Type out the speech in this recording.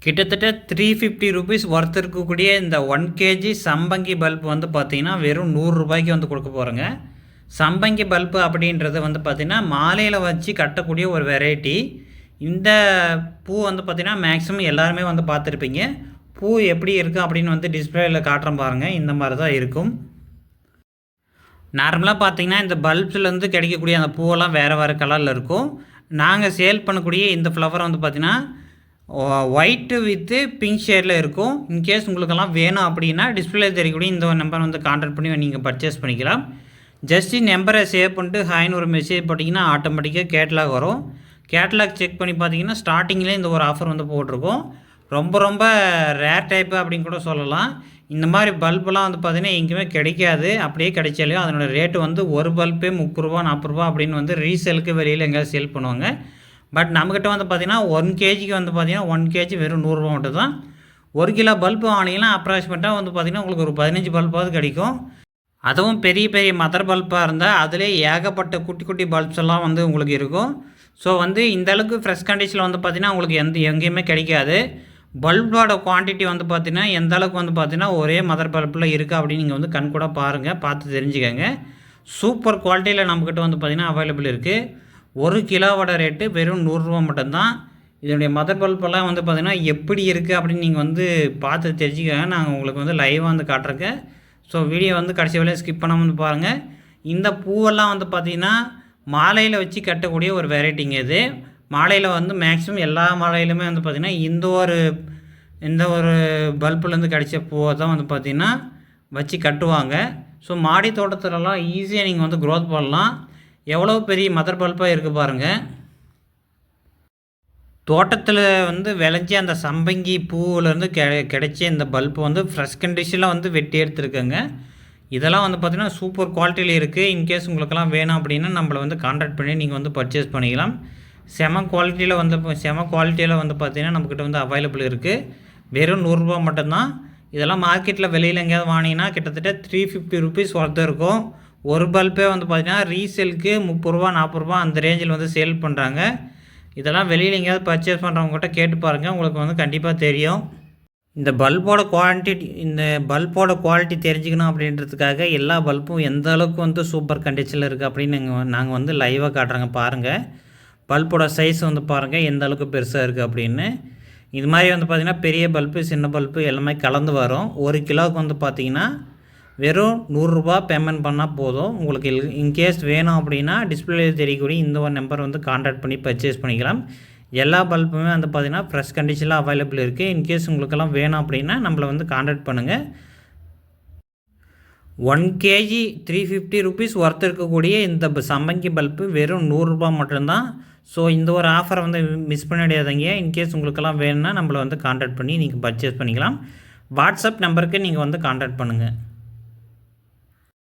கிட்டத்தட்ட 350 rupees worth இருக்கக்கூடிய இந்த 1 கேஜி சம்பங்கி பல்ப் வந்து பார்த்திங்கன்னா வெறும் 100 ரூபாய்க்கு வந்து கொடுக்க போகிறோங்க. சம்பங்கி பல்பு அப்படின்றது வந்து பார்த்திங்கன்னா மாலையில் வச்சு கட்டக்கூடிய ஒரு வெரைட்டி. இந்த பூ வந்து பார்த்திங்கன்னா மேக்ஸிமம் எல்லாருமே வந்து பார்த்துருப்பீங்க. பூ எப்படி இருக்குது அப்படின்னு வந்து டிஸ்பிளேயில் காட்டுறேன் பாருங்கள். இந்த மாதிரி தான் இருக்கும். நார்மலாக பார்த்திங்கன்னா இந்த பல்ப்ஸ்லேருந்து கிடைக்கக்கூடிய அந்த பூவெல்லாம் வேறு வேறு கலரில் இருக்கும். நாங்கள் சேல் பண்ணக்கூடிய இந்த ஃப்ளவர் வந்து பார்த்திங்கன்னா ஒயிட்டு வித்து பிங்க் ஷேடில் இருக்கும். இன்கேஸ் உங்களுக்கெல்லாம் வேணும் அப்படின்னா டிஸ்பிளே தெரியக்கூடிய இந்த ஒரு நம்பர் வந்து கான்டாக்ட் பண்ணி நீங்கள் பர்ச்சேஸ் பண்ணிக்கலாம். ஜஸ்ட் நம்பரை சேவ் பண்ணிட்டு ஹாய்னு ஒரு மெசேஜ் போட்டிங்கன்னா ஆட்டோமேட்டிக்காக கேட்லாக் வரும். கேட்லாக் செக் பண்ணி பார்த்தீங்கன்னா ஸ்டார்டிங்கில் இந்த ஒரு ஆஃபர் வந்து போட்டிருக்கோம். ரொம்ப ரொம்ப ரேர் டைப்பு அப்படின்னு கூட சொல்லலாம். இந்த மாதிரி பல்பெலாம் வந்து பார்த்திங்கன்னா எங்கேயுமே கிடைக்காது. அப்படியே கிடைச்சாலையும் அதனோட ரேட்டு வந்து ஒரு பல்பே 30 ரூபா 40 ரூபா அப்படின்னு வந்து ரீசேலுக்கு வெளியில் எங்கேயாவது சேல் பண்ணுவாங்க. பட் நம்மக்கிட்ட வந்து பார்த்திங்கன்னா 1 கேஜிக்கு வந்து பார்த்திங்கன்னா 1 கேஜி வெறும் 100 ரூபா மட்டும் தான். 1 கிலோ பல்பு வாங்கினீங்கன்னா அப்ராக்சிமேட்டாக வந்து பார்த்திங்கன்னா உங்களுக்கு ஒரு 15 பல்பாவது கிடைக்கும். அதுவும் பெரிய பெரிய மதர் பல்பாக இருந்தால் அதிலே ஏகப்பட்ட குட்டி குட்டி பல்ப்ஸ் எல்லாம் வந்து உங்களுக்கு இருக்கும். ஸோ வந்து இந்தளவுக்கு ஃப்ரெஷ் கண்டிஷனில் வந்து பார்த்திங்கன்னா உங்களுக்கு எங்கேயுமே கிடைக்காது. பல்போட குவான்டிட்டி வந்து பார்த்திங்கன்னா எந்த அளவுக்கு வந்து பார்த்திங்கன்னா ஒரே மதர் பல்பில் இருக்குது அப்படின்னு நீங்கள் வந்து கண்கூட பாருங்கள், பார்த்து தெரிஞ்சுக்கோங்க. சூப்பர் குவாலிட்டியில் நம்மக்கிட்ட வந்து பார்த்திங்கன்னா அவைலபிள் இருக்குது. 1 கிலோவோட ரேட்டு வெறும் 100 ரூபா மட்டும்தான். இதனுடைய மதர் பல்பெல்லாம் வந்து பார்த்திங்கன்னா எப்படி இருக்குது அப்படின்னு நீங்கள் வந்து பார்த்து தெரிஞ்சுக்கோங்க. நாங்கள் உங்களுக்கு வந்து லைவாக வந்து காட்டுறேங்க. ஸோ வீடியோ வந்து கடைசி வரையும் ஸ்கிப் பண்ணாமல் வந்து பாருங்கள். இந்த பூவெல்லாம் வந்து பார்த்திங்கன்னா மாலையில் வச்சு கட்டக்கூடிய ஒரு வெரைட்டிங்க இது. மாலையில் வந்து மேக்ஸிமம் எல்லா மாலையிலுமே வந்து பார்த்திங்கன்னா இந்த ஒரு பல்புலேருந்து கிடைச்ச பூவை தான் வந்து பார்த்திங்கன்னா வச்சு கட்டுவாங்க. ஸோ மாடி தோட்டத்துலலாம் ஈஸியாக நீங்கள் வந்து க்ரோத் பண்ணலாம். எவ்வளோ பெரிய மதர் பல்பாக இருக்குது பாருங்கள். தோட்டத்தில் வந்து விளைஞ்ச அந்த சம்பங்கி பூவிலேருந்து கிடைச்ச இந்த பல்பு வந்து ஃப்ரெஷ் கண்டிஷனில் வந்து வெட்டி எடுத்துருக்கேங்க. இதெல்லாம் வந்து பார்த்திங்கன்னா சூப்பர் குவாலிட்டியில் இருக்குது. இன்கேஸ் உங்களுக்கெல்லாம் வேணும் அப்படின்னா நம்மளை வந்து கான்டாக்ட் பண்ணி நீங்கள் வந்து பர்ச்சேஸ் பண்ணிக்கலாம். செம குவாலிட்டியில் வந்து பார்த்திங்கன்னா நம்மக்கிட்ட வந்து அவைலபிள் இருக்குது. வெறும் 100 ரூபா மட்டும்தான். இதெல்லாம் மார்க்கெட்டில் வெளியில் எங்கேயாவது வாங்கினீங்கன்னா கிட்டத்தட்ட 350 ரூபீஸ் ஒர்த்து இருக்கும். ஒரு பல்பே வந்து பார்த்திங்கன்னா ரீசேலுக்கு 30 ரூபா 40 ரூபா அந்த ரேஞ்சில் வந்து சேல் பண்ணுறாங்க. இதெல்லாம் வெளியில் எங்கேயாவது பர்ச்சேஸ் பண்ணுறவங்ககிட்ட கேட்டு பாருங்கள், உங்களுக்கு வந்து கண்டிப்பாக தெரியும். இந்த பல்போட குவாலிட்டி தெரிஞ்சுக்கணும் அப்படின்றதுக்காக எல்லா பல்பும் எந்த அளவுக்கு வந்து சூப்பர் கண்டிஷனில் இருக்குது அப்படின்னு நாங்கள் வந்து லைவாக காட்டுறாங்க பாருங்கள். பல்போட சைஸ் வந்து பாருங்கள் எந்த அளவுக்கு பெருசாக இருக்குது அப்படின்னு. இது மாதிரி வந்து பார்த்திங்கன்னா பெரிய பல்பு சின்ன பல்பு எல்லாமே கலந்து வரும். 1 கிலோவுக்கு வந்து பார்த்திங்கன்னா வெறும் 100 ரூபா பேமெண்ட் பண்ணால் போதும். உங்களுக்கு இன்கேஸ் வேணும் அப்படின்னா டிஸ்பிளே தெரியக்கூடிய இந்த ஒரு நம்பர் வந்து கான்டாக்ட் பண்ணி பர்ச்சேஸ் பண்ணிக்கலாம். எல்லா பல்புமே வந்து பார்த்திங்கன்னா ஃப்ரெஷ் கண்டிஷனில் அவைலபிள் இருக்குது. இன்கேஸ் உங்களுக்கெல்லாம் வேணும் அப்படின்னா நம்மளை வந்து கான்டாக்ட் பண்ணுங்கள். 1 கேஜி 350 ரூபீஸ் ஒர்த் இருக்கக்கூடிய இந்த சம்பங்கி பல்பு வெறும் 100 ரூபா மட்டும்தான். ஸோ இந்த ஒரு ஆஃபரை வந்து மிஸ் பண்ணிடாதீங்க. இன்கேஸ் உங்களுக்கெல்லாம் வேணும்னா நம்மளை வந்து கான்டாக்ட் பண்ணி நீங்கள் பர்ச்சேஸ் பண்ணிக்கலாம். வாட்ஸ்அப் நம்பருக்கு நீங்கள் வந்து கான்டாக்ட் பண்ணுங்கள்.